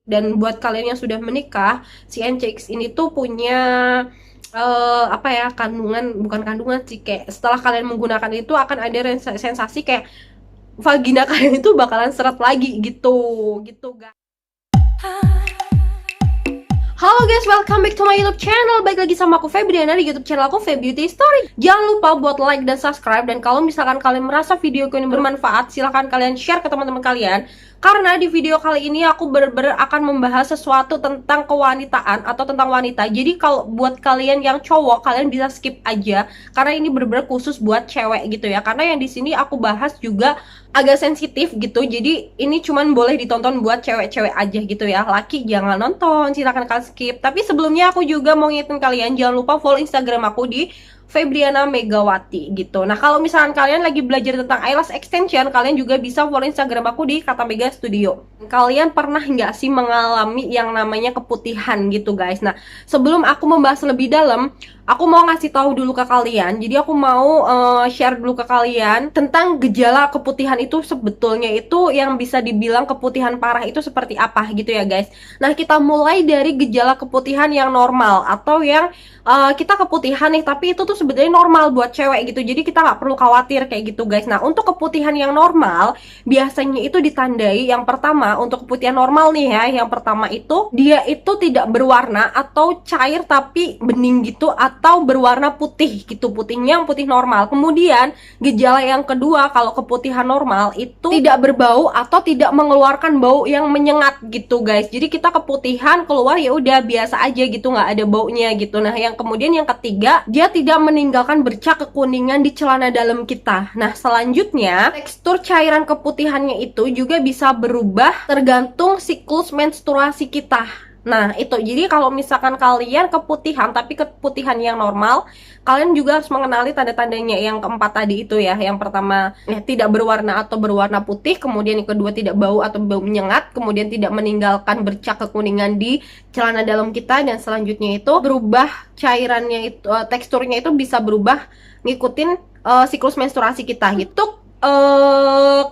Dan buat kalian yang sudah menikah, si NCX ini tuh punya apa ya, kandungan, bukan kandungan sih, kayak setelah kalian menggunakan itu akan ada sensasi kayak vagina kalian itu bakalan seret lagi gitu gitu guys. Halo guys, welcome back to my YouTube channel. Balik lagi sama aku Febriana di YouTube channel aku Feb Beauty Story. Jangan lupa buat like dan subscribe. Dan kalau misalkan kalian merasa videoku ini bermanfaat, silahkan kalian share ke teman-teman kalian. Karena di video kali ini aku bener-bener akan membahas sesuatu tentang kewanitaan atau tentang wanita. Jadi kalau buat kalian yang cowok, kalian bisa skip aja karena ini bener-bener khusus buat cewek gitu ya. Karena yang di sini aku bahas juga agak sensitif gitu. Jadi ini cuman boleh ditonton buat cewek-cewek aja gitu ya. Laki jangan nonton, silakan kalian skip. Tapi sebelumnya aku juga mau ngingetin kalian jangan lupa follow Instagram aku di Febriana Megawati gitu. Nah, kalau misalkan kalian lagi belajar tentang eyelash extension, kalian juga bisa follow Instagram aku di Kata Mega Studio. Kalian pernah nggak sih mengalami yang namanya keputihan gitu guys? Nah, sebelum aku membahas lebih dalam, aku mau ngasih tahu dulu ke kalian. Jadi aku mau share dulu ke kalian tentang gejala keputihan itu sebetulnya itu yang bisa dibilang keputihan parah itu seperti apa gitu ya guys. Nah, kita mulai dari gejala keputihan yang normal atau yang kita keputihan nih, tapi itu tuh sebenarnya normal buat cewek gitu. Jadi kita nggak perlu khawatir kayak gitu guys. Nah, untuk keputihan yang normal biasanya itu ditandai, yang pertama untuk keputihan normal nih ya, yang pertama itu dia itu tidak berwarna atau cair tapi bening gitu, atau berwarna putih gitu, putihnya yang putih normal. Kemudian gejala yang kedua kalau keputihan normal itu tidak berbau atau tidak mengeluarkan bau yang menyengat gitu guys. Jadi kita keputihan keluar ya udah biasa aja gitu, nggak ada baunya gitu. Nah, yang kemudian yang ketiga, dia tidak meninggalkan bercak kekuningan di celana dalam kita. Nah, selanjutnya tekstur cairan keputihannya itu juga bisa berubah tergantung siklus menstruasi kita. Nah, itu jadi kalau misalkan kalian keputihan tapi keputihan yang normal, kalian juga harus mengenali tanda-tandanya yang keempat tadi itu ya. Yang pertama tidak berwarna atau berwarna putih, kemudian yang kedua tidak bau atau bau menyengat, kemudian tidak meninggalkan bercak kekuningan di celana dalam kita, dan selanjutnya itu berubah cairannya itu, teksturnya itu bisa berubah ngikutin siklus menstruasi kita gitu.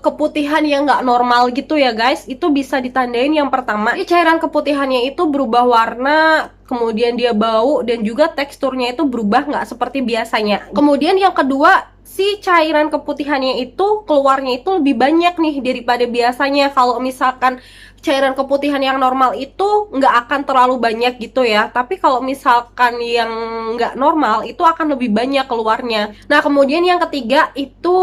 Keputihan yang nggak normal gitu ya guys, itu bisa ditandain yang pertama cairan keputihannya itu berubah warna, kemudian dia bau, dan juga teksturnya itu berubah nggak seperti biasanya. Kemudian yang kedua, si cairan keputihannya itu keluarnya itu lebih banyak nih daripada biasanya. Kalau misalkan cairan keputihan yang normal itu nggak akan terlalu banyak gitu ya, tapi kalau misalkan yang nggak normal itu akan lebih banyak keluarnya. Nah, kemudian yang ketiga itu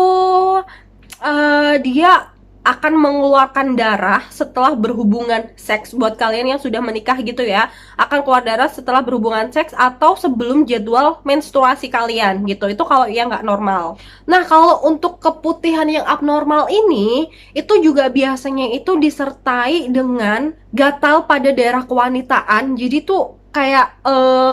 dia akan mengeluarkan darah setelah berhubungan seks. Buat kalian yang sudah menikah gitu ya, akan keluar darah setelah berhubungan seks atau sebelum jadwal menstruasi kalian gitu. Itu kalau yang nggak normal. Nah, kalau untuk keputihan yang abnormal ini, itu juga biasanya itu disertai dengan gatal pada daerah kewanitaan. Jadi tuh kayak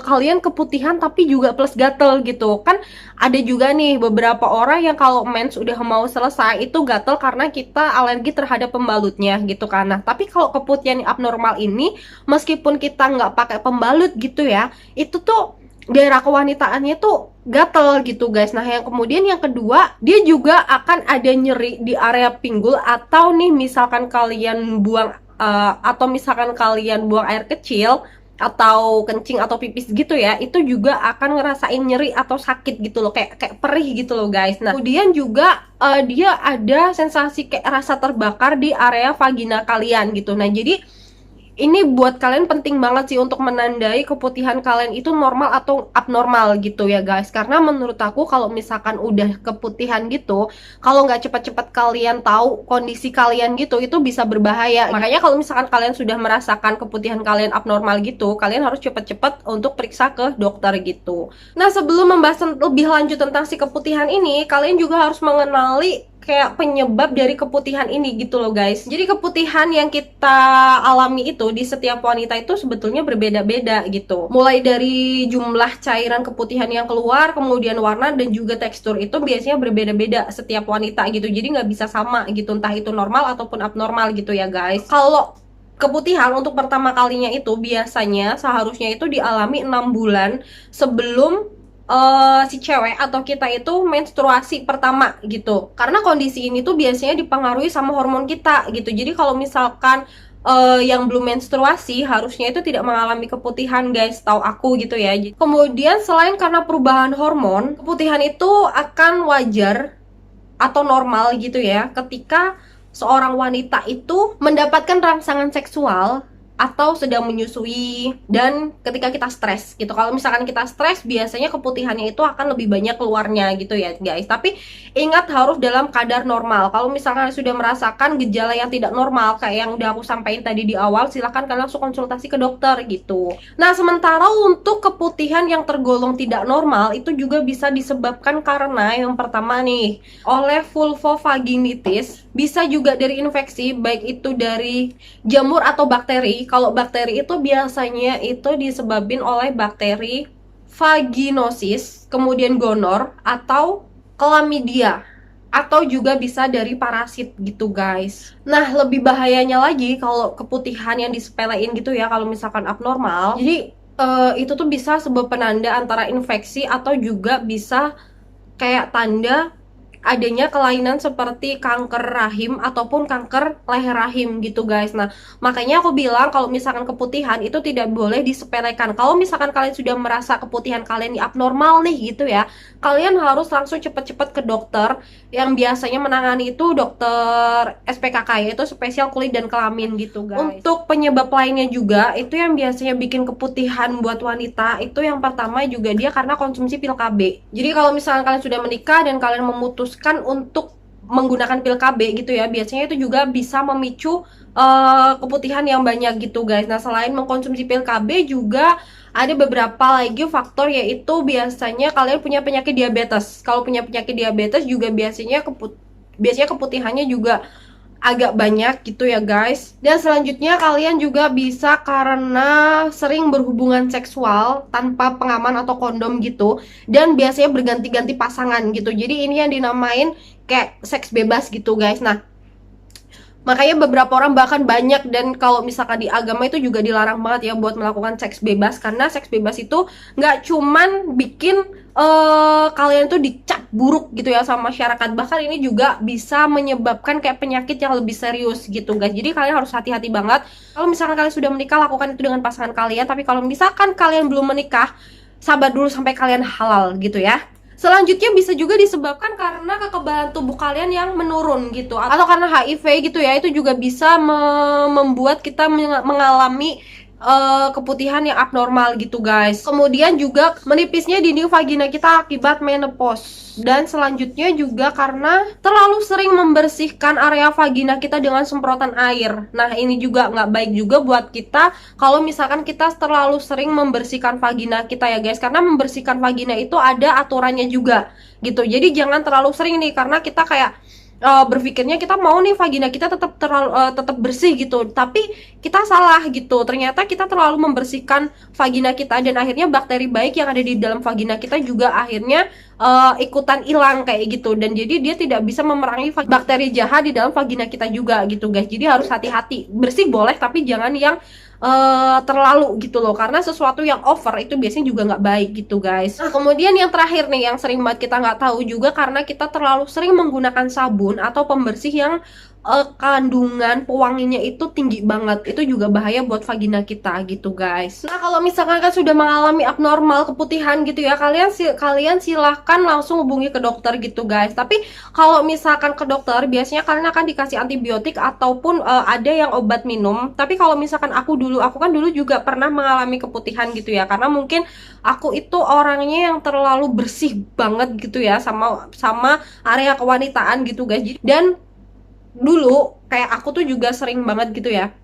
kalian keputihan tapi juga plus gatel gitu kan. Ada juga nih beberapa orang yang kalau mens udah mau selesai itu gatel karena kita alergi terhadap pembalutnya gitu kan. Nah, tapi kalau keputihan yang abnormal ini, meskipun kita nggak pakai pembalut gitu ya, itu tuh daerah kewanitaannya tuh gatel gitu guys. Nah, yang kemudian yang kedua, dia juga akan ada nyeri di area pinggul, atau nih misalkan kalian buang atau misalkan kalian buang air kecil atau kencing atau pipis gitu ya, itu juga akan ngerasain nyeri atau sakit gitu loh, kayak kayak perih gitu loh guys. Nah, kemudian juga dia ada sensasi kayak rasa terbakar di area vagina kalian gitu. Nah, jadi ini buat kalian penting banget sih untuk menandai keputihan kalian itu normal atau abnormal gitu ya guys. Karena menurut aku kalau misalkan udah keputihan gitu, kalau nggak cepat-cepat kalian tahu kondisi kalian gitu, itu bisa berbahaya. Makanya kalau misalkan kalian sudah merasakan keputihan kalian abnormal gitu, kalian harus cepat-cepat untuk periksa ke dokter gitu. Nah, sebelum membahas lebih lanjut tentang si keputihan ini, kalian juga harus mengenali kayak penyebab dari keputihan ini gitu loh guys. Jadi keputihan yang kita alami itu di setiap wanita itu sebetulnya berbeda-beda gitu. Mulai dari jumlah cairan keputihan yang keluar, kemudian warna dan juga tekstur itu biasanya berbeda-beda setiap wanita gitu. Jadi nggak bisa sama gitu, entah itu normal ataupun abnormal gitu ya guys. Kalau keputihan untuk pertama kalinya itu biasanya seharusnya itu dialami 6 bulan sebelum si cewek atau kita itu menstruasi pertama gitu. Karena kondisi ini tuh biasanya dipengaruhi sama hormon kita gitu. Jadi kalau misalkan yang belum menstruasi harusnya itu tidak mengalami keputihan guys, tahu aku gitu ya. Kemudian selain karena perubahan hormon, keputihan itu akan wajar atau normal gitu ya ketika seorang wanita itu mendapatkan rangsangan seksual atau sedang menyusui dan ketika kita stres gitu. Kalau misalkan kita stres biasanya keputihannya itu akan lebih banyak keluarnya gitu ya guys. Tapi ingat harus dalam kadar normal. Kalau misalkan sudah merasakan gejala yang tidak normal kayak yang udah aku sampaikan tadi di awal, silahkan kalian langsung konsultasi ke dokter gitu. Nah, sementara untuk keputihan yang tergolong tidak normal itu juga bisa disebabkan karena yang pertama nih, oleh vulvovaginitis, bisa juga dari infeksi baik itu dari jamur atau bakteri. Kalau bakteri itu biasanya itu disebabkan oleh bakteri vaginosis, kemudian gonor atau chlamydia, atau juga bisa dari parasit gitu guys. Nah, lebih bahayanya lagi kalau keputihan yang disepelein gitu ya, kalau misalkan abnormal. Jadi itu tuh bisa sebuah penanda antara infeksi atau juga bisa kayak tanda adanya kelainan seperti kanker rahim ataupun kanker leher rahim gitu guys. Nah, makanya aku bilang kalau misalkan keputihan itu tidak boleh disepelekan. Kalau misalkan kalian sudah merasa keputihan kalian ini abnormal nih gitu ya, kalian harus langsung cepet-cepet ke dokter. Yang biasanya menangani itu dokter SPKK, yaitu spesial kulit dan kelamin gitu guys. Untuk penyebab lainnya juga itu yang biasanya bikin keputihan buat wanita itu yang pertama juga dia karena konsumsi pil KB. Jadi kalau misalkan kalian sudah menikah dan kalian memutuskan untuk menggunakan pil KB gitu ya, biasanya itu juga bisa memicu keputihan yang banyak gitu guys. Nah, selain mengkonsumsi pil KB juga ada beberapa lagi faktor, yaitu biasanya kalian punya penyakit diabetes. Kalau punya penyakit diabetes juga biasanya keputihannya juga agak banyak gitu ya guys. Dan selanjutnya kalian juga bisa karena sering berhubungan seksual tanpa pengaman atau kondom gitu, dan biasanya berganti-ganti pasangan gitu. Jadi ini yang dinamain kayak seks bebas gitu guys. Nah, makanya beberapa orang bahkan banyak, dan kalau misalkan di agama itu juga dilarang banget ya buat melakukan seks bebas, karena seks bebas itu nggak cuman bikin kalian tuh dicap buruk gitu ya sama masyarakat, bahkan ini juga bisa menyebabkan kayak penyakit yang lebih serius gitu guys. Jadi kalian harus hati-hati banget. Kalau misalkan kalian sudah menikah, lakukan itu dengan pasangan kalian. Tapi kalau misalkan kalian belum menikah, sabar dulu sampai kalian halal gitu ya. Selanjutnya bisa juga disebabkan karena kekebalan tubuh kalian yang menurun gitu, atau karena HIV gitu ya. Itu juga bisa membuat kita mengalami keputihan yang abnormal gitu guys. Kemudian juga menipisnya dinding vagina kita akibat menopause. Dan selanjutnya juga karena terlalu sering membersihkan area vagina kita dengan semprotan air. Nah, ini juga nggak baik juga buat kita kalau misalkan kita terlalu sering membersihkan vagina kita ya guys. Karena membersihkan vagina itu ada aturannya juga gitu. Jadi jangan terlalu sering nih, karena kita kayak berpikirnya kita mau nih vagina kita tetap bersih gitu, tapi kita salah gitu. Ternyata kita terlalu membersihkan vagina kita, dan akhirnya bakteri baik yang ada di dalam vagina kita juga akhirnya ikutan hilang kayak gitu, dan jadi dia tidak bisa memerangi bakteri jahat di dalam vagina kita juga gitu guys. Jadi harus hati-hati. Bersih boleh, tapi jangan yang terlalu gitu loh, karena sesuatu yang over itu biasanya juga nggak baik gitu guys. Nah, kemudian yang terakhir nih yang sering banget kita nggak tahu juga, karena kita terlalu sering menggunakan sabun atau pembersih yang kandungan pewanginya itu tinggi banget. Itu juga bahaya buat vagina kita gitu guys. Nah, kalau misalkan kan sudah mengalami abnormal keputihan gitu ya, kalian silahkan langsung hubungi ke dokter gitu guys. Tapi kalau misalkan ke dokter, biasanya kalian akan dikasih antibiotik ataupun ada yang obat minum. Tapi kalau misalkan aku kan dulu juga pernah mengalami keputihan gitu ya, karena mungkin aku itu orangnya yang terlalu bersih banget gitu ya sama area kewanitaan gitu guys. Dan dulu kayak aku tuh juga sering banget gitu ya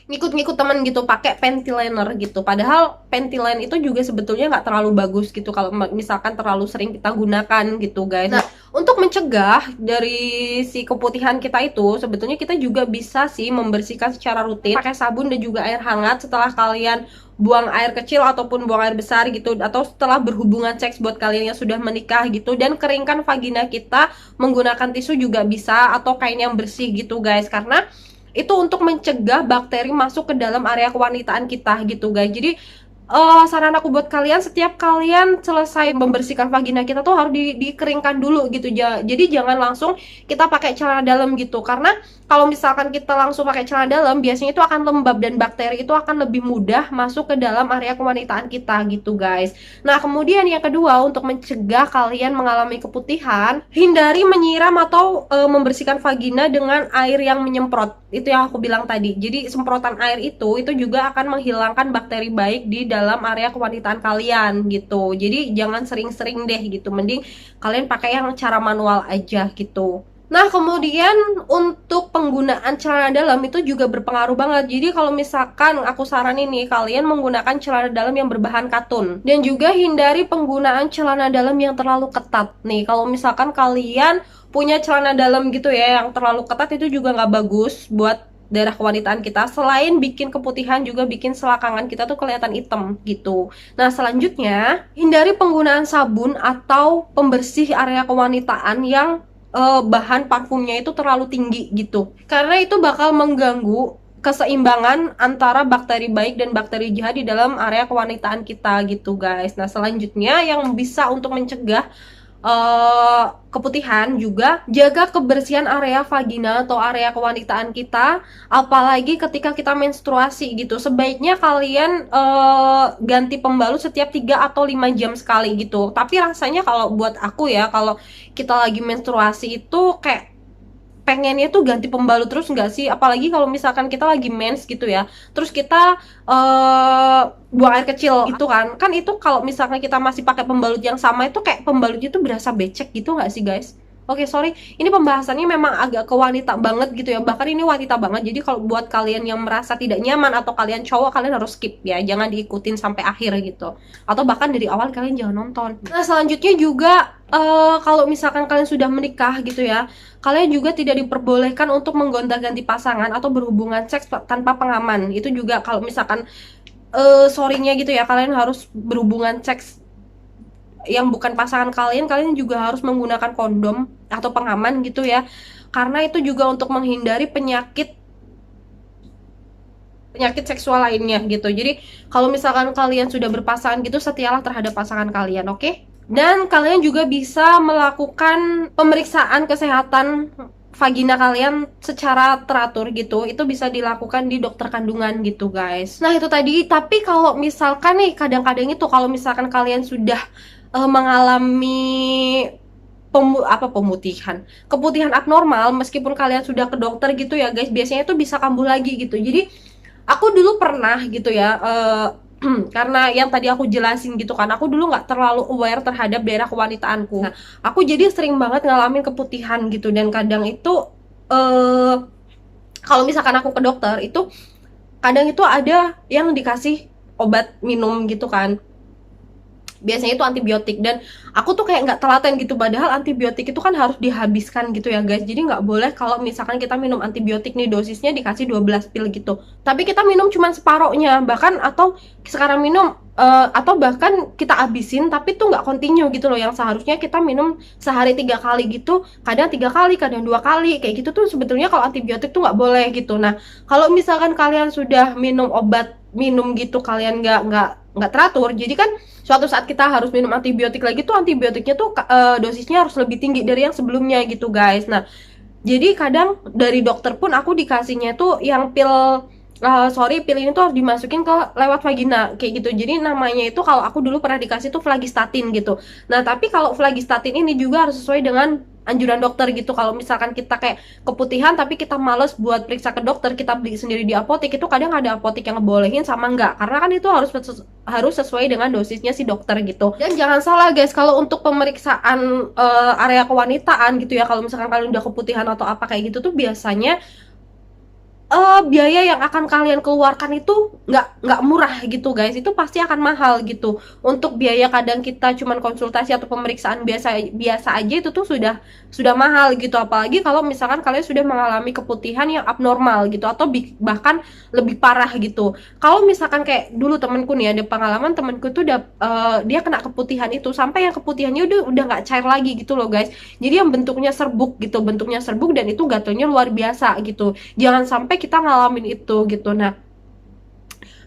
ngikut-ngikut teman gitu pakai panty liner gitu. Padahal panty liner itu juga sebetulnya nggak terlalu bagus gitu kalau misalkan terlalu sering kita gunakan gitu guys. Nah, untuk mencegah dari si keputihan kita itu, sebetulnya kita juga bisa sih membersihkan secara rutin pakai sabun dan juga air hangat setelah kalian buang air kecil ataupun buang air besar gitu, atau setelah berhubungan seks buat kalian yang sudah menikah gitu. Dan keringkan vagina kita menggunakan tisu juga bisa, atau kain yang bersih gitu guys, karena itu untuk mencegah bakteri masuk ke dalam area kewanitaan kita gitu guys. Jadi saran aku buat kalian, setiap kalian selesai membersihkan vagina kita tuh harus dikeringkan dulu gitu. Jadi jangan langsung kita pakai celana dalam gitu, karena kalau misalkan kita langsung pakai celana dalam, biasanya itu akan lembab dan bakteri itu akan lebih mudah masuk ke dalam area kewanitaan kita gitu guys. Nah kemudian yang kedua, untuk mencegah kalian mengalami keputihan, hindari menyiram atau membersihkan vagina dengan air yang menyemprot. Itu yang aku bilang tadi. Jadi semprotan air itu juga akan menghilangkan bakteri baik di dalam area kewanitaan kalian gitu. Jadi jangan sering-sering deh gitu, mending kalian pakai yang cara manual aja gitu. Nah kemudian untuk penggunaan celana dalam itu juga berpengaruh banget. Jadi kalau misalkan aku saranin nih, kalian menggunakan celana dalam yang berbahan katun, dan juga hindari penggunaan celana dalam yang terlalu ketat. Nih kalau misalkan kalian punya celana dalam gitu ya yang terlalu ketat, itu juga nggak bagus buat daerah kewanitaan kita. Selain bikin keputihan, juga bikin selakangan kita tuh kelihatan hitam gitu. Nah selanjutnya, hindari penggunaan sabun atau pembersih area kewanitaan yang bahan parfumnya itu terlalu tinggi gitu, karena itu bakal mengganggu keseimbangan antara bakteri baik dan bakteri jahat di dalam area kewanitaan kita gitu guys. Nah selanjutnya yang bisa untuk mencegah keputihan, juga jaga kebersihan area vagina atau area kewanitaan kita, apalagi ketika kita menstruasi gitu. Sebaiknya kalian ganti pembalut setiap 3 atau 5 jam sekali gitu. Tapi rasanya kalau buat aku ya, kalau kita lagi menstruasi itu kayak pengennya tuh ganti pembalut terus nggak sih? Apalagi kalau misalkan kita lagi mens gitu ya, terus kita buang air kecil itu kan itu kalau misalkan kita masih pakai pembalut yang sama, itu kayak pembalutnya tuh berasa becek gitu nggak sih guys? Oke, sorry, ini pembahasannya memang agak ke wanita banget gitu ya, bahkan ini wanita banget. Jadi kalau buat kalian yang merasa tidak nyaman atau kalian cowok, kalian harus skip ya, jangan diikutin sampai akhir gitu, atau bahkan dari awal kalian jangan nonton. Nah selanjutnya juga, kalau misalkan kalian sudah menikah gitu ya, kalian juga tidak diperbolehkan untuk menggonta-ganti pasangan atau berhubungan seks tanpa pengaman. Itu juga kalau misalkan sorry-nya gitu ya, kalian harus berhubungan seks yang bukan pasangan kalian, kalian juga harus menggunakan kondom atau pengaman gitu ya, karena itu juga untuk menghindari penyakit seksual lainnya gitu. Jadi kalau misalkan kalian sudah berpasangan gitu, setialah terhadap pasangan kalian, oke? Dan kalian juga bisa melakukan pemeriksaan kesehatan vagina kalian secara teratur gitu. Itu bisa dilakukan di dokter kandungan gitu guys. Nah itu tadi. Tapi kalau misalkan nih, kadang-kadang itu kalau misalkan kalian sudah mengalami keputihan abnormal, meskipun kalian sudah ke dokter gitu ya guys, biasanya itu bisa kambuh lagi gitu. Jadi aku dulu pernah gitu ya, karena yang tadi aku jelasin gitu kan, aku dulu nggak terlalu aware terhadap daerah kewanitaanku. Nah, aku jadi sering banget ngalamin keputihan gitu, dan kadang itu kalau misalkan aku ke dokter itu, kadang itu ada yang dikasih obat minum gitu kan, biasanya itu antibiotik, dan aku tuh kayak nggak telaten gitu, padahal antibiotik itu kan harus dihabiskan gitu ya guys. Jadi nggak boleh kalau misalkan kita minum antibiotik nih, dosisnya dikasih 12 pil gitu, tapi kita minum cuman separohnya bahkan, atau sekarang minum atau bahkan kita abisin tapi tuh nggak continue gitu loh, yang seharusnya kita minum sehari 3 kali gitu, kadang 3 kali, kadang 2 kali kayak gitu tuh. Sebetulnya kalau antibiotik tuh nggak boleh gitu. Nah kalau misalkan kalian sudah minum obat minum gitu, kalian nggak teratur, jadi kan suatu saat kita harus minum antibiotik lagi tuh, antibiotiknya tuh dosisnya harus lebih tinggi dari yang sebelumnya gitu guys. Nah jadi kadang dari dokter pun aku dikasihnya tuh yang pil, pil ini tuh harus dimasukin ke lewat vagina kayak gitu. Jadi namanya itu, kalau aku dulu pernah dikasih tuh flagistatin gitu. Nah tapi kalau flagistatin ini juga harus sesuai dengan anjuran dokter gitu. Kalau misalkan kita kayak keputihan tapi kita males buat periksa ke dokter, kita beli sendiri di apotek, itu kadang ada apotek yang ngebolehin sama enggak, karena kan itu harus sesuai dengan dosisnya si dokter gitu. Dan jangan salah guys, kalau untuk pemeriksaan area kewanitaan gitu ya, kalau misalkan kalian udah keputihan atau apa kayak gitu tuh, biasanya biaya yang akan kalian keluarkan itu nggak murah gitu guys. Itu pasti akan mahal gitu. Untuk biaya kadang kita cuman konsultasi atau pemeriksaan biasa aja itu tuh sudah mahal gitu, apalagi kalau misalkan kalian sudah mengalami keputihan yang abnormal gitu, atau bahkan lebih parah gitu. Kalau misalkan kayak dulu temenku nih, ada pengalaman temenku tuh dia kena keputihan itu sampai yang keputihannya udah nggak cair lagi gitu loh guys. Jadi yang bentuknya serbuk gitu, dan itu gatalnya luar biasa gitu. Jangan sampai kita ngalamin itu gitu. Nah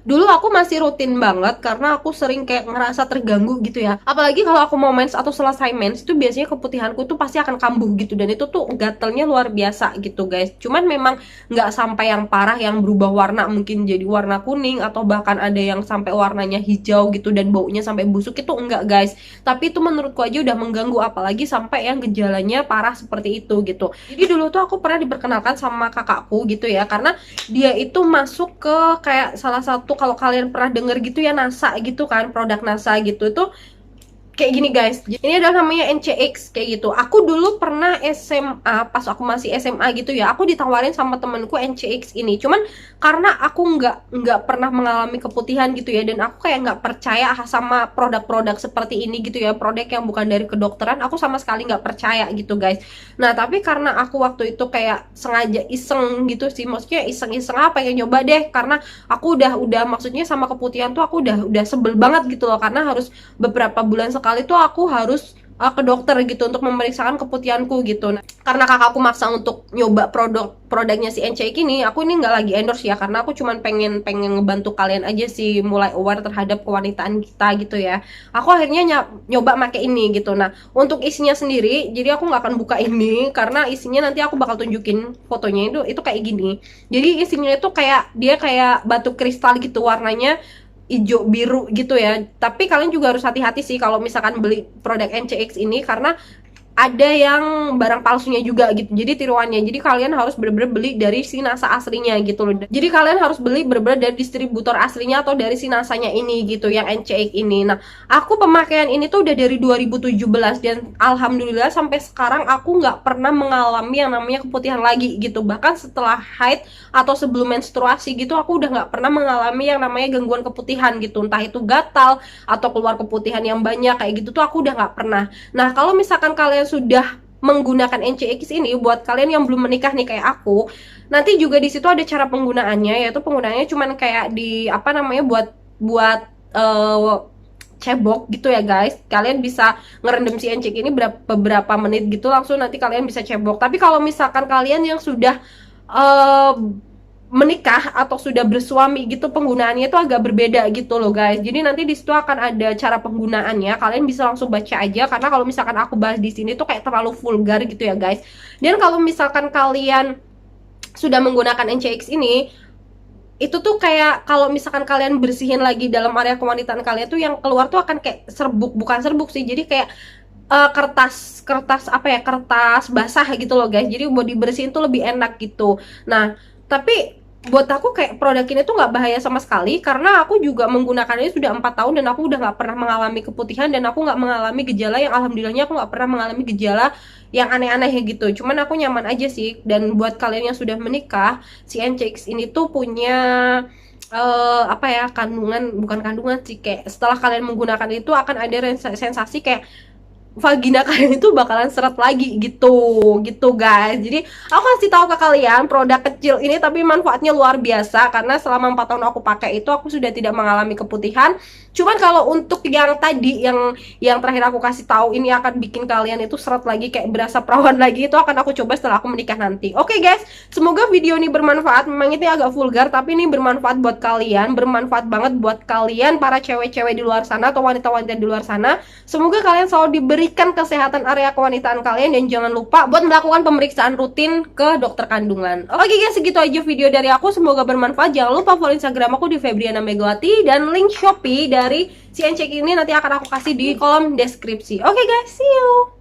Dulu aku masih rutin banget karena aku sering kayak ngerasa terganggu gitu ya. Apalagi kalau aku mau mens atau selesai mens itu biasanya keputihanku tuh pasti akan kambuh gitu, dan itu tuh gatelnya luar biasa gitu guys. Cuman memang nggak sampai yang parah yang berubah warna mungkin jadi warna kuning, atau bahkan ada yang sampai warnanya hijau gitu dan baunya sampai busuk, itu enggak guys. Tapi itu menurutku aja udah mengganggu, apalagi sampai yang gejalanya parah seperti itu gitu. Jadi dulu tuh aku pernah diperkenalkan sama kakakku gitu ya, karena dia itu masuk ke kayak salah satu, kalau kalian pernah denger gitu ya, NASA gitu kan, produk NASA gitu. Itu kayak gini guys, ini adalah namanya NCX kayak gitu. Aku dulu pernah SMA, pas aku masih SMA gitu ya, aku ditawarin sama temenku NCX ini. Cuman karena aku nggak pernah mengalami keputihan gitu ya, dan aku kayak nggak percaya sama produk-produk seperti ini gitu ya, produk yang bukan dari kedokteran, aku sama sekali nggak percaya gitu guys. Nah tapi karena aku waktu itu kayak sengaja iseng gitu sih, maksudnya iseng-iseng apa, pengen nyoba deh, karena aku udah maksudnya sama keputihan tuh aku udah sebel banget gitu loh, karena harus beberapa bulan sekali tuh aku harus ke dokter gitu untuk memeriksakan keputihanku gitu. Nah, karena kakakku maksa untuk nyoba produknya si NCX ini, aku ini nggak lagi endorse ya, karena aku cuman pengen ngebantu kalian aja sih mulai aware terhadap kewanitaan kita gitu ya. Aku akhirnya nyoba make ini gitu. Nah untuk isinya sendiri, jadi aku nggak akan buka ini karena isinya nanti aku bakal tunjukin fotonya. Itu kayak gini. Jadi isinya itu kayak dia kayak batu kristal gitu, warnanya hijau biru gitu ya. Tapi kalian juga harus hati-hati sih kalau misalkan beli produk NCX ini, karena ada yang barang palsunya juga gitu, jadi tiruannya. Jadi kalian harus bener-bener beli dari si NASA aslinya gitu loh. Jadi kalian harus beli bener-bener dari distributor aslinya atau dari si NASA-nya ini gitu, yang NCX ini. Nah aku pemakaian ini tuh udah dari 2017, dan alhamdulillah sampai sekarang aku nggak pernah mengalami yang namanya keputihan lagi gitu. Bahkan setelah haid atau sebelum menstruasi gitu, aku udah nggak pernah mengalami yang namanya gangguan keputihan gitu, entah itu gatal atau keluar keputihan yang banyak kayak gitu tuh aku udah nggak pernah. Nah kalau misalkan kalian sudah menggunakan NCX ini, buat kalian yang belum menikah nih kayak aku, nanti juga di situ ada cara penggunaannya, yaitu penggunaannya cuman kayak di apa namanya, buat cebok gitu ya guys. Kalian bisa ngerendam si NCX ini beberapa menit gitu, langsung nanti kalian bisa cebok. Tapi kalau misalkan kalian yang sudah menikah atau sudah bersuami gitu, penggunaannya itu agak berbeda gitu loh guys. Jadi nanti di situ akan ada cara penggunaannya, kalian bisa langsung baca aja, karena kalau misalkan aku bahas di sini tuh kayak terlalu vulgar gitu ya guys. Dan kalau misalkan kalian sudah menggunakan NCX ini, itu tuh kayak kalau misalkan kalian bersihin lagi dalam area kewanitaan kalian tuh, yang keluar tuh akan kayak serbuk, bukan serbuk sih, jadi kayak kertas apa ya, kertas basah gitu loh guys. Jadi buat dibersihin tuh lebih enak gitu. Nah tapi buat aku kayak produk ini tuh nggak bahaya sama sekali, karena aku juga menggunakan ini sudah 4 tahun dan aku udah nggak pernah mengalami keputihan, dan aku nggak mengalami gejala yang, alhamdulillahnya aku nggak pernah mengalami gejala yang aneh-aneh gitu. Cuman aku nyaman aja sih. Dan buat kalian yang sudah menikah, si NCX ini tuh punya apa ya, kandungan, bukan kandungan sih, kayak setelah kalian menggunakan itu akan ada sensasi kayak vagina kalian itu bakalan seret lagi gitu guys. Jadi aku kasih tahu ke kalian produk kecil ini, tapi manfaatnya luar biasa, karena selama 4 tahun aku pakai itu aku sudah tidak mengalami keputihan. Cuman kalau untuk yang tadi, yang terakhir aku kasih tahu, ini akan bikin kalian itu seret lagi, kayak berasa perawan lagi, itu akan aku coba setelah aku menikah nanti. Oke guys, semoga video ini bermanfaat. Memang ini agak vulgar, tapi ini bermanfaat buat kalian, bermanfaat banget buat kalian para cewek-cewek di luar sana atau wanita-wanita di luar sana. Semoga kalian selalu diberikan kesehatan area kewanitaan kalian, dan jangan lupa buat melakukan pemeriksaan rutin ke dokter kandungan. Oke guys, segitu aja video dari aku, semoga bermanfaat. Jangan lupa follow Instagram aku di Febriana Megawati, dan link Shopee dari si NCX ini nanti akan aku kasih di kolom deskripsi. Oke guys, see you.